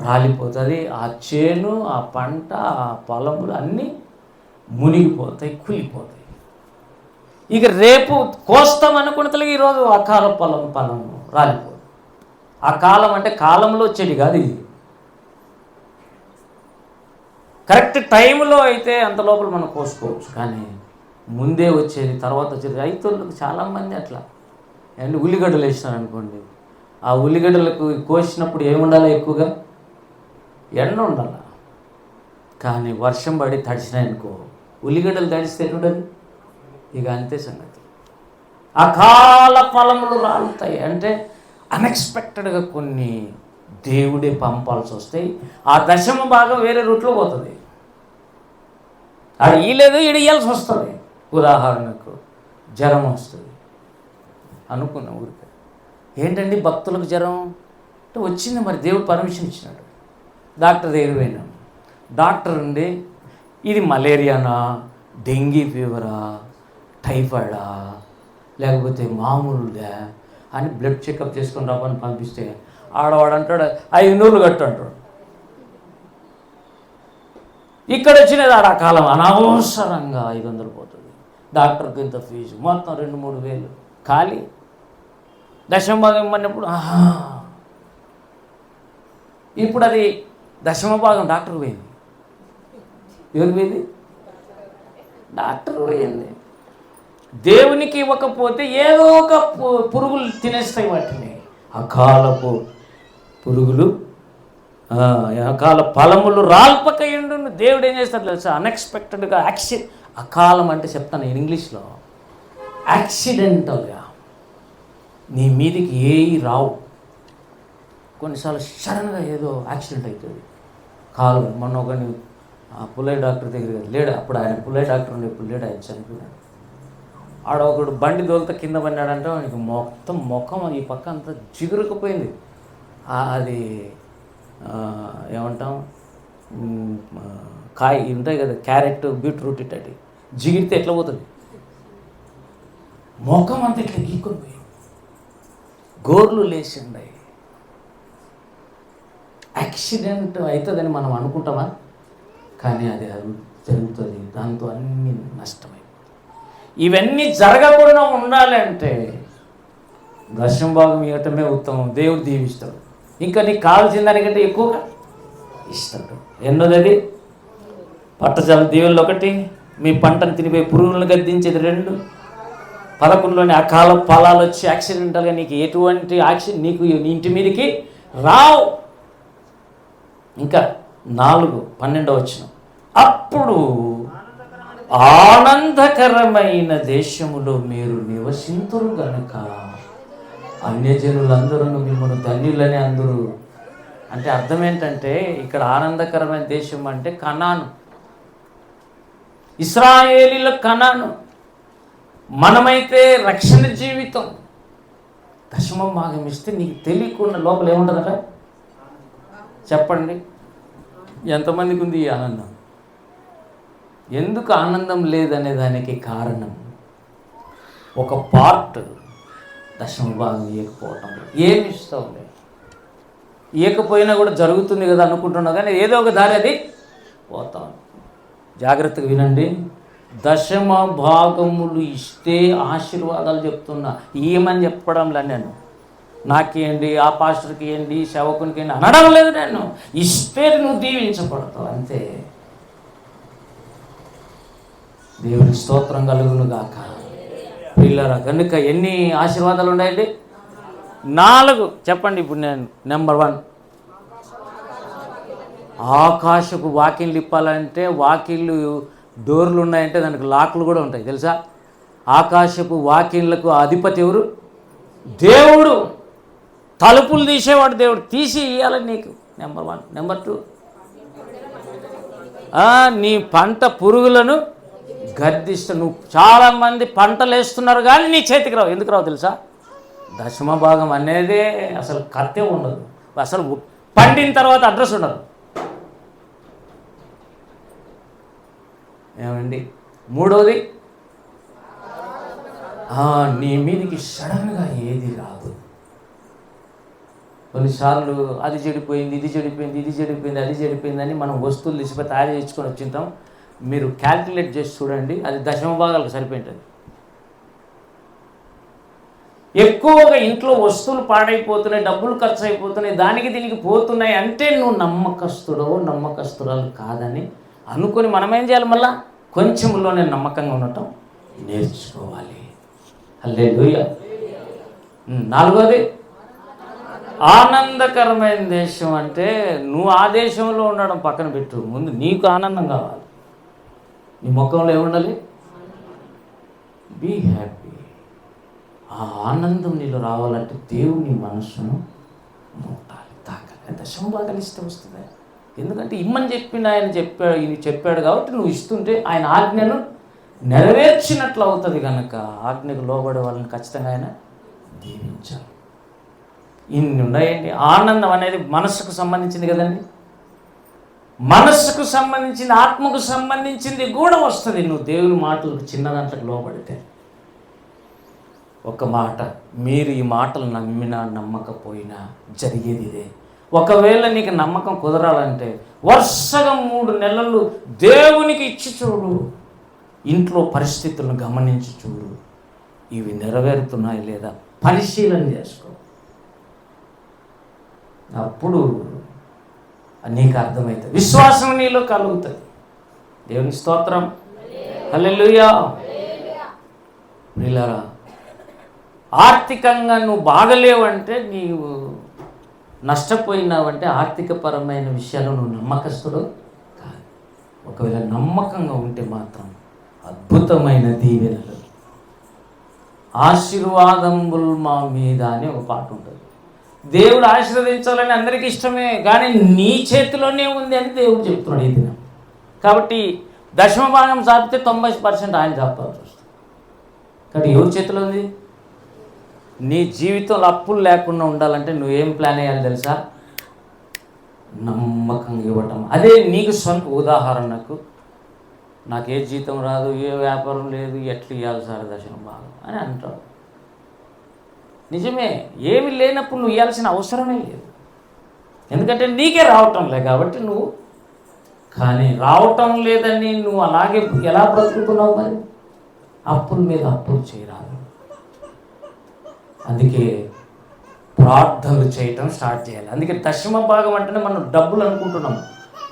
రాలిపోతుంది. ఆ చేను, ఆ పంట, ఆ పొలములు అన్నీ మునిగిపోతాయి, కూలిపోతాయి. ఇక రేపు కోస్తాం అనుకున్నట్లుగా ఈరోజు అకాల ఫలము రాలిపోతుంది. ఆ కాలం అంటే కాలంలో వచ్చేది కాదు, ఇది కరెక్ట్ టైంలో అయితే అంత లోపల మనం కోసుకోవచ్చు, కానీ ముందే వచ్చేది, తర్వాత వచ్చేది. రైతులకు చాలామంది అట్లా. అండ్ ఉల్లిగడ్డలు వేసినారు అనుకోండి, ఆ ఉల్లిగడ్డలకు కోసినప్పుడు ఏముండాలి? ఎక్కువగా ఎండ ఉండాలి. కానీ వర్షం పడి తడిసినాయనుకో, ఉల్లిగడ్డలు తడిస్తే ఎట్లుండదు? ఇక అంతే సంగతి. అకాల ఫలములు రాలుతాయి అంటే అన్ఎక్స్పెక్టెడ్గా కొన్ని దేవుడే పంపాల్సి వస్తాయి. ఆ దశమ భాగం వేరే రూట్లో పోతుంది, అది ఈలేదు ఇడియాల్సి వస్తుంది. ఉదాహరణకు జ్వరం వస్తుంది అనుకున్నాం, ఊరికే ఏంటండి భక్తులకు జ్వరం అంటే వచ్చింది, మరి దేవుడు పర్మిషన్ ఇచ్చినాడు. డాక్టర్ దగ్గర పోయినాం, డాక్టర్ ఉండి ఇది మలేరియానా, డెంగీ ఫీవరా, టైఫాయిడా, లేకపోతే మామూలుగా అని బ్లడ్ చెకప్ చేసుకొని రావని పంపిస్తే ఆడవాడు అంటాడు 500 కట్టు అంటాడు. ఇక్కడ వచ్చినది ఆడ కాలం అనవసరంగా 500 పోతుంది, డాక్టర్కి ఇంత ఫీజు, మొత్తం 2-3 వేలు ఖాళీ. దశమ భాగం ఇమ్మన్నప్పుడు ఇప్పుడు అది దశమ భాగం డాక్టర్ పోయింది. ఎవరికి పోయింది? డాక్టర్ పోయింది. దేవునికి ఇవ్వకపోతే ఏదో ఒక పురుగులు తినేస్తాయి వాటిని. అకాలపు పురుగులు, అకాల ఫలములు రాల్పకయుండును. దేవుడు ఏం చేస్తాడు తెలుసా? అన్ఎక్స్పెక్టెడ్గా అకాలం అంటే చెప్తాను నేను ఇంగ్లీష్లో, యాక్సిడెంటల్గా నీ మీదికి ఏవి రావు. కొన్నిసార్లు సడన్గా ఏదో యాక్సిడెంట్ అవుతుంది. కాలు మొన్న ఒకని పుల్లయ్య డాక్టర్ దగ్గర లేడు, అప్పుడు ఆయన పుల్లయ్య డాక్టర్ ఉండే, ఇప్పుడు లేడు, ఆయన చనిపోయాడు. ఒకడు బండి దోలితో కింద పడినాడంటే వానికి మొత్తం ముఖం ఈ పక్క అంతా జిగురుకుపోయింది. అది ఏమంటాం, కాయ ఉంటాయి కదా, క్యారెట్ బీట్రూట్ ఇట్టటి జిగిరితే ఎట్లా పోతుంది, ముఖం అంతా ఇట్లా గీక్కొని పోయింది, గోర్లు లేచిండాయి. యాక్సిడెంట్ అవుతుందని మనం అనుకుంటామా? కానీ అది జరుగుతుంది, దాంతో అన్నీ నష్టమైపోతుంది. ఇవన్నీ జరగకుండా ఉండాలంటే దశమ భాగం ఇవ్వటమే ఉత్తమం. దేవుడు దీవిస్తాడు. ఇంకా నీకు కావాల్సిన దానికంటే ఎక్కువగా ఇస్తాడు. ఎన్నోది పట్టజాల దీవెనలు 1, మీ పంటను తినిపోయి పురుగులను గద్దించేది 2, 11లోని అకాల ఫలాలు వచ్చి యాక్సిడెంటల్గా నీకు ఎటువంటి యాక్సిడెంట్ నీకు ఇంటి మీదకి రావు. ఇంకా 4, 12వ వచనం, అప్పుడు ఆనందకరమైన దేశములో మీరు నివసింతురు గనుక అన్యజనులందరూ మిమ్మల్ని ధన్యులని అందరూ. అంటే అర్థం ఏంటంటే ఇక్కడ ఆనందకరమైన దేశం అంటే కనాను, ఇశ్రాయేలీల కనాను. మనమైతే రక్షణ జీవితం. దశమ భాగం ఇస్తే నీకు తెలియకుండా లోపల ఏముంటుందట చెప్పండి? ఎంతమందికి ఉంది ఈ ఆనందం? ఎందుకు ఆనందం లేదనే దానికి కారణం ఒక పార్ట్ దశమ భాగం ఇవ్వకపోవటం. ఏమి ఇస్తావు లేదు, ఇవ్వకపోయినా కూడా జరుగుతుంది కదా అనుకుంటున్నావు, కానీ ఏదో ఒక దారి అది పోతాం. జాగ్రత్తగా వినండి. దశమ భాగములు ఇస్తే ఆశీర్వాదాలు చెప్తున్నా, ఏమని చెప్పడంలా నేను. నాకేంటి, ఆ పాస్టర్కి ఏంటి, సేవకునికి ఏంటి అనడం లేదు. నేను ఇస్తే నువ్వు దీవించబడతావు అంతే. దేవునికి స్తోత్రం కలుగును గాక. పిల్లరా కనుక ఎన్ని ఆశీర్వాదాలు ఉన్నాయండి? 4 చెప్పండి. ఇప్పుడు నేను నెంబర్ 1, ఆకాశపు వాకిళ్ళు ఇప్పాలంటే వాకిళ్ళు డోర్లు ఉన్నాయంటే దానికి లాక్లు కూడా ఉంటాయి తెలుసా? ఆకాశపు వాకిళ్ళకు అధిపతి ఎవరు? దేవుడు. తలుపులు తీసేవాడు దేవుడు. తీసి ఇవ్వాలి నీకు. నెంబర్ 1. నెంబర్ 2, నీ పంట పురుగులను గద్దిస్తా. నువ్వు చాలామంది పంటలు వేస్తున్నారు కానీ నీ చేతికి రావు. ఎందుకు రావు తెలుసా? దశమ భాగం అనేదే అసలు కత్తే ఉండదు. అసలు పండిన తర్వాత అడ్రస్ ఉండదు. ఏమండి? 3వది, నీ మీదికి సడన్గా ఏది రాదు. కొన్నిసార్లు అది చెడిపోయింది, ఇది చెడిపోయింది, ఇది చెడిపోయింది, అది చెడిపోయింది అని మనం వస్తువులు తీసిపోయి తయారు చేసుకొని వచ్చింటాం. మీరు క్యాల్కులేట్ చేసి చూడండి, అది దశమ భాగాలకు సరిపోయింటుంది. ఎక్కువగా ఇంట్లో వస్తువులు పాడైపోతున్నాయి, డబ్బులు ఖర్చు అయిపోతున్నాయి, దానికి దీనికి పోతున్నాయి అంటే నువ్వు నమ్మకస్తుడో నమ్మకస్తురాలు కాదని అనుకొని మనం ఏం చేయాలి? మళ్ళా కొంచెంలోనే నమ్మకంగా ఉండటం నేర్చుకోవాలి. హల్లెలూయా. 4వది, ఆనందకరమైన దేశం అంటే నువ్వు ఆ దేశంలో ఉండడం పక్కన పెట్టు, ముందు నీకు ఆనందం కావాలి. నీ ముఖంలో ఏముండాలి? Be happy. ఆ ఆనందం నీలో రావాలంటే దేవుని మనస్సును ముట్టాలి, తాకాలి. దశమ భాగాలు ఇస్తే వస్తుంది. ఎందుకంటే ఇమ్మని చెప్పిన ఆయన చెప్పాడు కాబట్టి నువ్వు ఇస్తుంటే ఆయన ఆజ్ఞను నెరవేర్చినట్లు అవుతుంది. కనుక ఆజ్ఞకు లోబడే వాళ్ళని ఖచ్చితంగా ఆయన దీవించాలి. ఇన్ని ఉన్నాయండి. ఆనందం అనేది మనస్సుకు సంబంధించింది కదండి. మనస్సుకు సంబంధించింది, ఆత్మకు సంబంధించింది కూడా వస్తుంది నువ్వు దేవుని మాటలకు చిన్న దాంట్లకు లోబడితే. ఒక మాట, మీరు ఈ మాటలు నమ్మినా నమ్మకపోయినా జరిగేది ఇదే. ఒకవేళ నీకు నమ్మకం కుదరాలంటే వరుసగా 3 నెలలు దేవునికి ఇచ్చి చూడు, ఇంట్లో పరిస్థితులను గమనించి చూడు, ఇవి నెరవేరుతున్నాయి లేదా పరిశీలన చేసుకో. అప్పుడు నీకు అర్థమవుతుంది, విశ్వాసం నీలో కలుగుతుంది. దేవుని స్తోత్రం. హల్లెలూయా. ప్రియులారా, ఆర్థికంగా నువ్వు బాగలేవంటే, నీవు నష్టపోయినావంటే ఆర్థికపరమైన విషయాలు నువ్వు నమ్మకస్తుడు కాదు. ఒకవేళ నమ్మకంగా ఉంటే మాత్రం అద్భుతమైన దీవెనలు, ఆశీర్వాదములు మా మీద అని ఒక పాట ఉంటుంది. దేవుడు ఆశీర్వదించాలని అందరికీ ఇష్టమే, కానీ నీ చేతిలోనే ఉంది అని దేవుడు చెప్తున్నాడు ఈ దినం. కాబట్టి దశమ భాగం చాపితే 90% ఆయన చాపాల్సి వస్తుంది. కాబట్టి ఎవరి చేతిలో ఉంది? నీ జీవితంలో అప్పులు లేకుండా ఉండాలంటే నువ్వేం ప్లాన్ వేయాలి తెలుసా? నమ్మకంగా ఇవ్వటం. అదే నీకు సొంత. ఉదాహరణకు నాకు ఏ జీతం రాదు, ఏ వ్యాపారం లేదు, ఎట్లా ఇవ్వాలి సార్ దశమ భాగం అని అంటావు. నిజమే, ఏమి లేనప్పుడు నువ్వు ఇవ్వాల్సిన అవసరమే లేదు, ఎందుకంటే నీకే రావటం లేదు కాబట్టి నువ్వు. కానీ రావటం లేదని నువ్వు అలాగే ఎలా బ్రతుకుతున్నావు? మరి అప్పుల మీద అప్పులు చేయరాదు. అందుకే ప్రార్థనలు చేయటం స్టార్ట్ చేయాలి. అందుకే దశమ భాగం అంటేనే మనం డబ్బులు అనుకుంటున్నాం.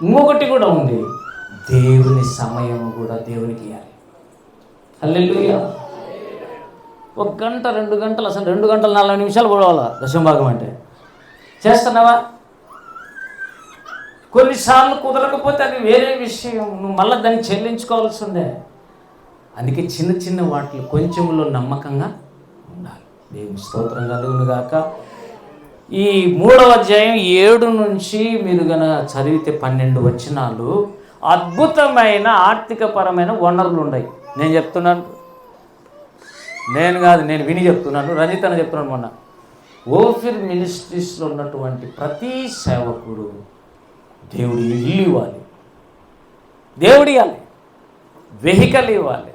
ఇంకొకటి కూడా ఉంది, దేవుని సమయం కూడా దేవునికి ఇవ్వాలి. హల్లెలూయా. 1 గంట 2 గంటలు, అసలు 2 గంటలు 40 నిమిషాలు పోవాలా దశమ భాగం అంటే? చేస్తున్నావా? కొన్నిసార్లు కుదరకపోతే అది వేరే విషయం, నువ్వు మళ్ళీ దాన్ని చెల్లించుకోవాల్సి ఉండే. అందుకే చిన్న చిన్న వాటిలో కొంచెంలో నమ్మకంగా ఉండాలి. దేవుని స్తోత్రం కలుగును గాక. ఈ 3వ అధ్యాయం 7 నుంచి మీరు గనక చదివితే 12 వచనాలు అద్భుతమైన ఆర్థికపరమైన వనరులు ఉన్నాయి. నేను చెప్తున్నాను, నేను విని చెప్తున్నాను, రంజిత్ అని చెప్తున్నాను. మొన్న ఓఫిర్ మినిస్ట్రీస్లో ఉన్నటువంటి ప్రతి సేవకుడు దేవుడి ఇల్లు ఇవ్వాలి, దేవుడు ఇవ్వాలి, వెహికల్ ఇవ్వాలి.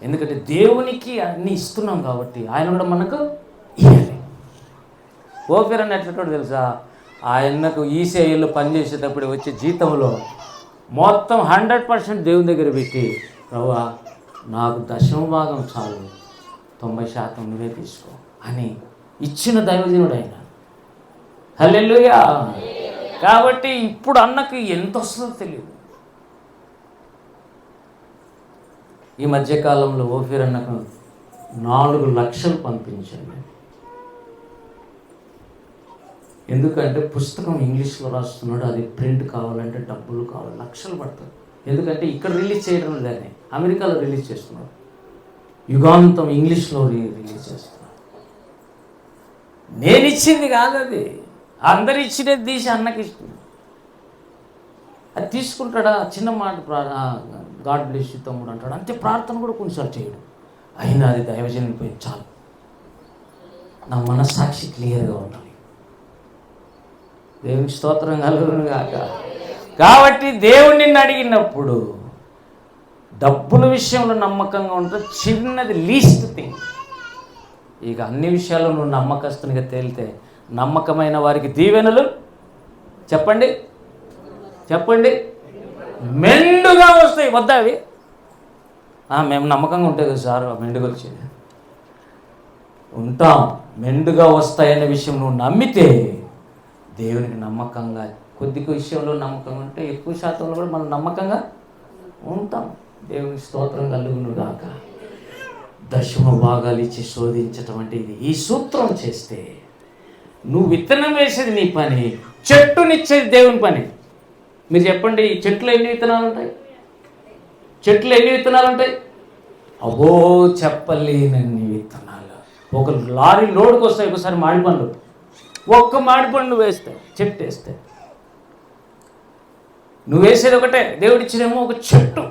ఎందుకంటే దేవునికి అన్నీ ఇస్తున్నాం కాబట్టి ఆయన కూడా మనకు ఇవ్వాలి. ఓఫిర్ అని ఎట్లటోడు తెలుసా? ఆయనకు ఈసేయుల్లో పనిచేసేటప్పుడు వచ్చే జీతంలో మొత్తం 100% దేవుని దగ్గర పెట్టి, ప్రభువా నాకు దశమ భాగం చాలు, 90% నువ్వే తీసుకో అని ఇచ్చిన దైవజనుడు ఆయన. హల్లెలూయా. కాబట్టి ఇప్పుడు అన్నకు ఎంత వస్తుందో తెలియదు. ఈ మధ్యకాలంలో ఓఫీర్ అన్నకు 4 లక్షలు పంపించాను. ఎందుకంటే పుస్తకం ఇంగ్లీష్లో రాస్తున్నాడు, అది ప్రింట్ కావాలంటే డబ్బులు కావాలి, లక్షలు పడతాయి. ఎందుకంటే ఇక్కడ రిలీజ్ చేయడం లేదని అమెరికాలో రిలీజ్ చేస్తున్నాడు, యుగాంతం ఇంగ్లీష్లో రిలీజ్ చేస్తున్నాడు. నేను ఇచ్చింది కాదు అది, అందరు ఇచ్చినది తీసి అన్నకి ఇస్తుంది. అది తీసుకుంటాడా? చిన్న మాట గాడ్ బ్లెస్ యు తమ్ముడు అంటాడు, అంతే. ప్రార్థన కూడా కొన్నిసార్లు చేయడు. అయినా అది దైవజనం పోయి చాలు, నా మనస్సాక్షి క్లియర్గా ఉండాలి. దేవునికి స్తోత్రం కలుగును గాక. కాబట్టి దేవుడిని అడిగినప్పుడు డబ్బుల విషయంలో నమ్మకంగా ఉంటుంది. చిన్నది లీస్ట్ థింగ్. ఇక అన్ని విషయాల్లో నువ్వు నమ్మకస్తునిగా తేలితే నమ్మకమైన వారికి దీవెనలు చెప్పండి మెండుగా వస్తాయి. వద్దా అవి? మేము నమ్మకంగా ఉంటాయి కదా సార్, మెండుగా వచ్చేది ఉంటాం, మెండుగా వస్తాయనే విషయం నువ్వు నమ్మితే దేవునికి నమ్మకంగా, కొద్ది విషయంలో నమ్మకంగా ఉంటే ఎక్కువ శాతంలో కూడా మనం నమ్మకంగా ఉంటాం. దేవునికి స్తోత్రం కలుగును గాక. దశమ భాగాలు ఇచ్చి శోధించటం అంటే ఇది. ఈ సూత్రం చేస్తే నువ్వు విత్తనం వేసేది నీ పని, చెట్టునిచ్చేది దేవుని పని. మీరు చెప్పండి, ఈ చెట్లు ఎన్ని విత్తనాలు ఉంటాయి? చెట్లు ఎన్ని విత్తనాలు ఉంటాయి? అబ్బో చెప్పలేనన్ని విత్తనాలు. ఒక లారీ లోడ్కి వస్తాయి ఒకసారి మామిడి పండ్లు. ఒక్క మామిడి పండు వేస్తే, చెట్టు వేస్తే, నువ్వు వేసేది ఒకటే, దేవుడిచ్చినేమో ఒక చెట్టు.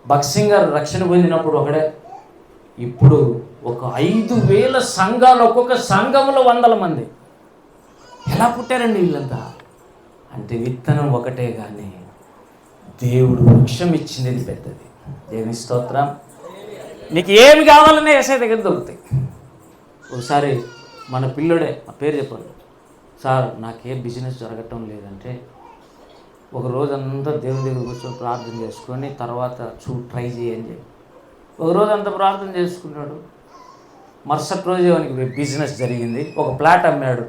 భక్సింగ్ గారు రక్షణ పొందినప్పుడు ఒకడే. ఇప్పుడు ఒక 5,000 సంఘాలు, ఒక్కొక్క సంఘంలో 100 మంది. ఎలా పుట్టారండి వీళ్ళంతా? అంటే విత్తనం ఒకటే, కానీ దేవుడు వృక్షం ఇచ్చినది పెద్దది. దేవుని స్తోత్రం. నీకు ఏమి కావాలన్నా ఏసై దగ్గర దొరుకుతాయి. ఒకసారి మన పిల్లడే, ఆ పేరు చెప్పండి, సార్ నాకే బిజినెస్ జరగటం లేదంటే, ఒక రోజంతా దేవుని దగ్గర కూర్చొని ప్రార్థన చేసుకొని తర్వాత ట్రై చేయని చెప్పి ఒక రోజు అంతా ప్రార్థన చేసుకున్నాడు. మరుసటి రోజు వానికి బిజినెస్ జరిగింది. ఒక ప్లాట్ అమ్మాడు,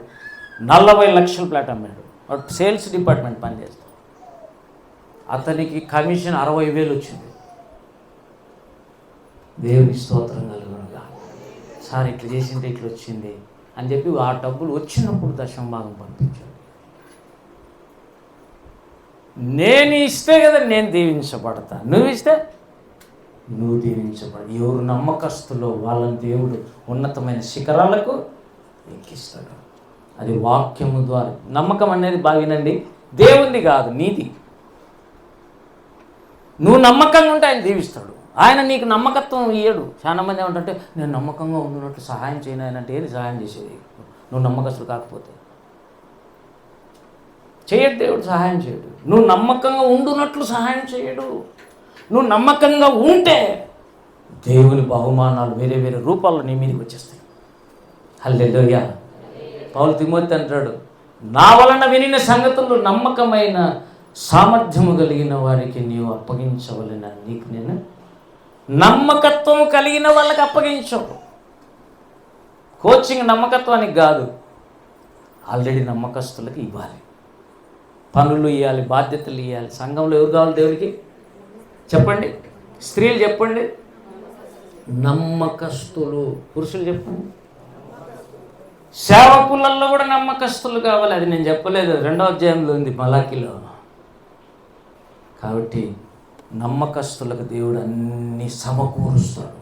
40 లక్షల ప్లాట్ అమ్మాడు. వాడు సేల్స్ డిపార్ట్మెంట్ పనిచేస్తాడు. అతనికి కమిషన్ 60,000 వచ్చింది. దేవుని స్తోత్రం కలుగునుగా. సార్ ఇట్లా చేసింటే ఇట్లా వచ్చింది అని చెప్పి ఆ డబ్బులు వచ్చినప్పుడు దశమ భాగం పంపించాడు. నేను ఇస్తే కదా నేను దీవించబడతా, నువ్వు ఇస్తే నువ్వు దీవించబడ. ఎవరు నమ్మకస్తులో వాళ్ళని దేవుడు ఉన్నతమైన శిఖరాలకు ఎక్కిస్తాడు. అది వాక్యము ద్వారా. నమ్మకం అనేది బాగినండి, దేవుంది కాదు, నీది. నువ్వు నమ్మకంగా ఉంటే ఆయన దీవిస్తాడు. ఆయన నీకు నమ్మకత్వం ఇయ్యడు. చాలా మంది ఏమంటే నేను నమ్మకంగా ఉన్నట్టు సహాయం చేయను ఆయన అంటే ఏది సహాయం చేసేది? నువ్వు నమ్మకస్తులు కాకపోతే చేయడు. దేవుడు సహాయం చేయడు. నువ్వు నమ్మకంగా ఉండునట్లు సహాయం చేయడు. నువ్వు నమ్మకంగా ఉంటే దేవుని బహుమానాలు వేరే వేరే రూపాల్లో నీ మీదకి వచ్చేస్తాయి. హల్లెలూయా. పౌలు తిమోతి అంటాడు, నా వలన వినిన సంగతులు నమ్మకమైన సామర్థ్యము కలిగిన వారికి నీవు అప్పగించవలెనని నీకు నేను నమ్మకత్వం కలిగిన వాళ్ళకి అప్పగించవు. కోచింగ్ నమ్మకత్వానికి కాదు, ఆల్రెడీ నమ్మకస్తులకి ఇవ్వాలి. పనులు ఇవ్వాలి, బాధ్యతలు ఇవ్వాలి. సంఘంలో ఎవరు కావాలి దేవునికి? చెప్పండి. స్త్రీలు చెప్పండి, నమ్మకస్తులు. పురుషులు చెప్పండి, సేవకులలో కూడా నమ్మకస్తులు కావాలి. అది నేను చెప్పలేదు, 2వ అధ్యాయంలో ఉంది, మలాకీలో. కాబట్టి నమ్మకస్తులకు దేవుడు అన్నీ సమకూరుస్తాడు.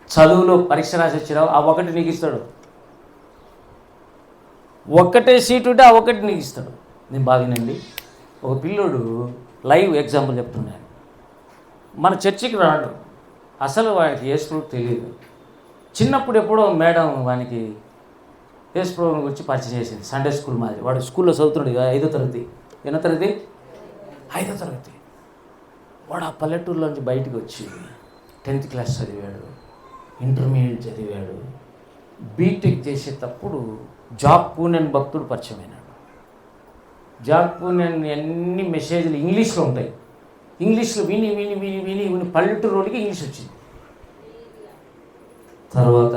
చదువులో పరీక్ష రాసి వచ్చినావు, ఆ ఒకటి నీకు ఇస్తాడు. ఒక్కటే సీటు ఉంటే ఆ ఒకటి నీకు ఇస్తాడు. నేను బాగినండి. ఒక పిల్లోడు లైవ్ ఎగ్జాంపుల్ చెప్తున్నాను. మన చర్చికి రాడు, అసలు వాడికి యేసు ప్రభు తెలియదు. చిన్నప్పుడు ఎప్పుడో మేడం వానికి యేసు ప్రభువుని గురించి పరిచయం చేసింది, సండే స్కూల్ మాదిరి. వాడు స్కూల్లో చదువుతున్నాడు, 5వ తరగతి. ఎన్నో తరగతి? 5వ తరగతి. వాడు ఆ పల్లెటూరులోంచి బయటికి వచ్చి 10th క్లాస్ చదివాడు, ఇంటర్మీడియట్ చదివాడు. బీటెక్ చేసేటప్పుడు జాబ్ పూనెన్ భక్తుడు పరిచయం అయినాడు. జాబ్ పూనెన్ అన్ని మెసేజ్లు ఇంగ్లీష్లో ఉంటాయి. ఇంగ్లీష్లో విని విని విని విని విని పల్లెటూరు రోడ్డుకి ఇంగ్లీష్ వచ్చింది. తర్వాత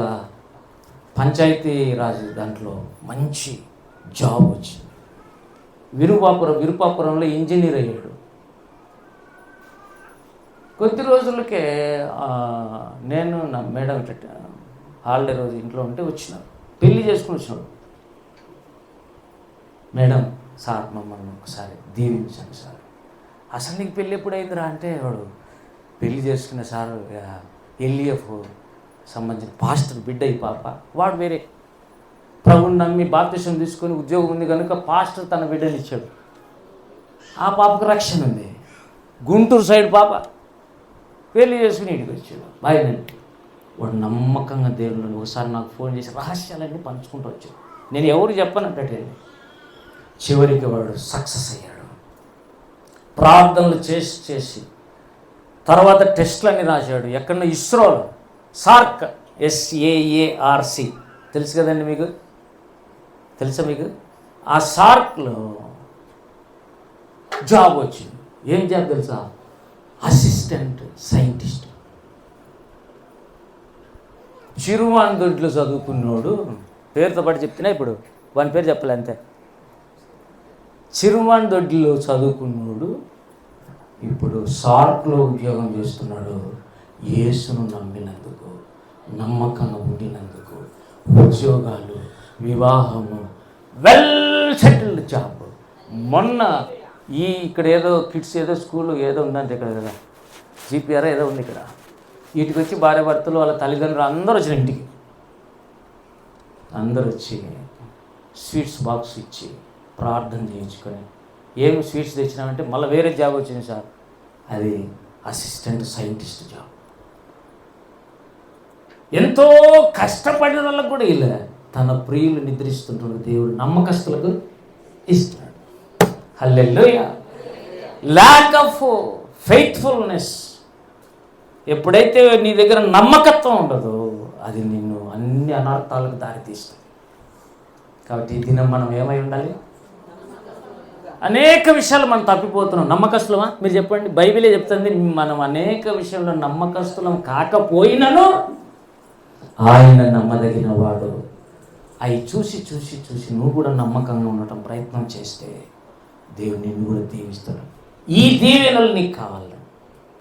పంచాయతీ రాజు దాంట్లో మంచి జాబ్ వచ్చింది. విరుపాపురంలో ఇంజనీర్ అయ్యాడు. కొద్ది రోజులకే నేను నా మేడం ఇట్లా హాలిడే రోజు ఇంట్లో ఉంటే వచ్చినాడు, పెళ్ళి చేసుకుని వచ్చినాడు. మేడం, సార్ మమ్మల్ని ఒకసారి దీవించండి సార్. అసలు నీకు పెళ్ళి ఎప్పుడైందిరా అంటే, వాడు పెళ్ళి చేసుకున్న సార్ ఎల్ఈఎఫ్ సంబంధించిన పాస్టర్ బిడ్డ ఈ పాప. వాడు వేరే ప్రభుని నమ్మి బాప్తిసం తీసుకొని ఉద్యోగం ఉంది కనుక పాస్టర్ తన బిడ్డని ఇచ్చాడు. ఆ పాపకు రక్షణ ఉంది. గుంటూరు సైడ్ పాప పెళ్ళి చేసుకుని ఇంటికి వచ్చాడు. బాయ్నండి. వాడు నమ్మకంగా దేవుళ్ళు ఒకసారి నాకు ఫోన్ చేసి రహస్యాలన్నీ పంచుకుంటూ వచ్చాడు. నేను ఎవరు చెప్పనట్టండి. చివరికి వాడు సక్సెస్ అయ్యాడు. ప్రార్థనలు చేసి చేసి తర్వాత టెస్టులన్నీ రాశాడు. ఎక్కడన్నా ఇస్రోలో సార్క్, SAARC తెలుసు కదండి మీకు? తెలుసా మీకు? ఆ సార్క్లో జాబ్ వచ్చింది. ఏం జాబ్ తెలుసా? Assistant scientist. చిరువాన్ దొడ్లో చదువుకున్నాడు. పేరుతో పాటు చెప్తున్నా, ఇప్పుడు వాని పేరు చెప్పలే అంతే. చిరువాన్ దొడ్లో చదువుకున్నాడు, ఇప్పుడు సార్క్లో ఉద్యోగం చేస్తున్నాడు. యేసును నమ్మినందుకు, నమ్మకంగా ఉండినందుకు, ఉద్యోగాలు, వివాహము, వెల్ సెటిల్డ్ జాబ్. మొన్న ఇక్కడ ఏదో కిడ్స్ ఏదో స్కూల్ ఏదో ఉందంటే ఇక్కడ కదా, GPR ఏదో ఉంది ఇక్కడ. వీటికి వచ్చి భార్య భర్తలు వాళ్ళ తల్లిదండ్రులు అందరూ వచ్చిన ఇంటికి. అందరూ వచ్చి స్వీట్స్ బాక్స్ ఇచ్చి ప్రార్థన చేయించుకొని, ఏమి స్వీట్స్ తెచ్చినామంటే మళ్ళీ వేరే జాబ్ వచ్చింది సార్, అది అసిస్టెంట్ సైంటిస్ట్ జాబ్. ఎంతో కష్టపడిన వాళ్ళకు కూడా ఇలా తన ప్రియులు నిద్రిస్తుంటాడు. దేవుడు నమ్మకస్తులకు ఇస్తున్నాడు. హల్లెలూయా. ల్యాక్ ఆఫ్ ఫెయిత్ఫుల్నెస్, ఎప్పుడైతే నీ దగ్గర నమ్మకత్వం ఉండదో అది నిన్ను అన్ని అనర్థాలకు దారితీస్తుంది. కాబట్టి ఈ దినం మనం ఏమై ఉండాలి? అనేక విషయాలు మనం తప్పిపోతున్నాం. నమ్మకస్తులమా? మీరు చెప్పండి. బైబిలే చెప్తుంది మనం అనేక విషయంలో నమ్మకస్తులం కాకపోయినను ఆయన నమ్మదగిన వాడు. అవి చూసి చూసి చూసి నువ్వు కూడా నమ్మకంగా ఉండటం ప్రయత్నం చేస్తే దేవుడు నిన్ను కూడా దీవిస్తాడు. ఈ దీవెనలు నీకు కావాలి.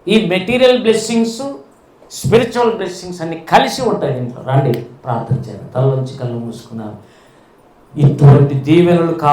ఈ మెటీరియల్ బ్లెస్సింగ్స్, స్పిరిచువల్ బ్లెస్సింగ్స్ అన్ని కలిసి ఉంటాయి దీంట్లో. రండి ప్రార్థన చేయాలి. తల నుంచి కళ్ళు మూసుకున్నాను. ఇటువంటి దీవెనలు కావాలి.